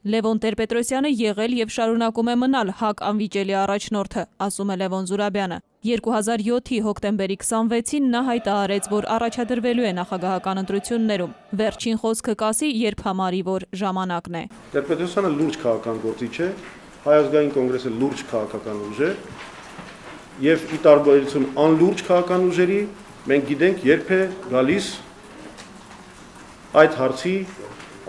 Լևոն Տեր-Պետրոսյանը եղել եւ շարունակում է մնալ ՀԱԿ անվիճելի առաջնորդը, ասում է Լևոն Զուրաբյանը։ 2007-ի հոկտեմբերի 26-ին նա հայտարարեց, որ առաջադրվելու է նախագահական ընտրություններում։ Վերջին խոսքը կասի, երբ համարի, որ ժամանակն է։ Տեր-Պետրոսյանը լուրջ քաղաքական գործիչ է, Հայ ազգային կոնգրեսը լուրջ քաղաքական ուժ է, եւ ի տարբերություն անլուրջ քաղաքական ուժերի, մենք գիտենք երբ է գալիս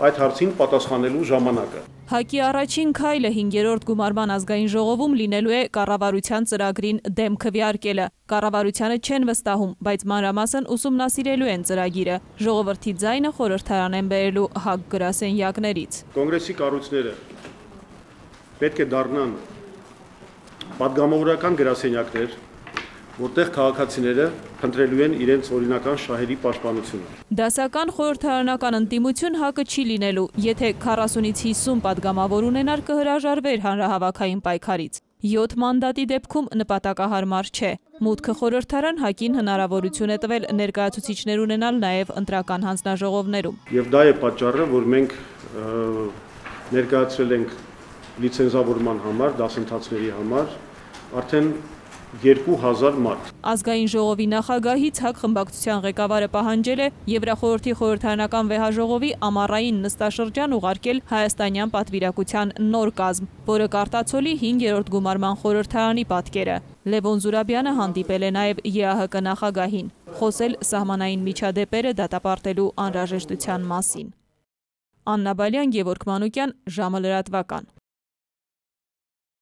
այդ հարցին պատասխանելու ժամանակը։ ՀԱԿ-ի առաջին քայլը 5-րդ գումարման ազգային ժողովում լինելու է կառավարության ծրագրին դեմ քվեարկելը։ Կառավարությանը չեն վստահում, բայց մանրամասն ուսումնասիրելու են ծրագիրը։ Ժողովրդի ձայնը խորհրդարան են բերելու ՀԱԿ գրասենյակներից։ Կոնգրեսի կառույցները պետք է դառնան պատգամավորական գրասենյակներ, որտեղ քաղաքացիները փնտրելու են իրենց օրինական շահերի պաշտպանությունը։ Դասական խորհրդարանական ընդդիմություն ՀԱԿ-ը չի լինելու, եթե 40-ից 50 պատգամավոր ունենար կհրաժարվեր հանրահավաքային պայքարից։ 7 մանդատի դեպքում նպատակահարմար չէ։ Մուտքը խորհրդարան ՀԱԿ-ին հնարավորություն է տվել ներկայացուցիչներ ունենալ նաև ընտրական հանձնաժողովներում։ Եվ դա է պատճառը, որ մենք ներկայացրել ենք լիցենզավորման համար, դասընթացների համար արդեն 2000 մարդ։ Ազգային ժողովի նախագահից ՀԱԿ խմբակցության ղեկավարը պահանջել է Եվրախորհրդի խորհրդարանական վեհաժողովի ամառային նստաշրջան ուղարկել հայաստանյան պատվիրակության նոր կազմ, որը կարտացոլի 5-րդ գումարման խորհրդարանի պատկերը։ Լևոն Զուրաբյանը հանդիպել է նաև ԵԱՀԿ նախագահին, խոսել սահմանային միջադեպերը դատապարտելու անհրաժեշտության մասին։ Աննա Բալյան, Գևորգ Մանուկյան, ժամը լրատվական։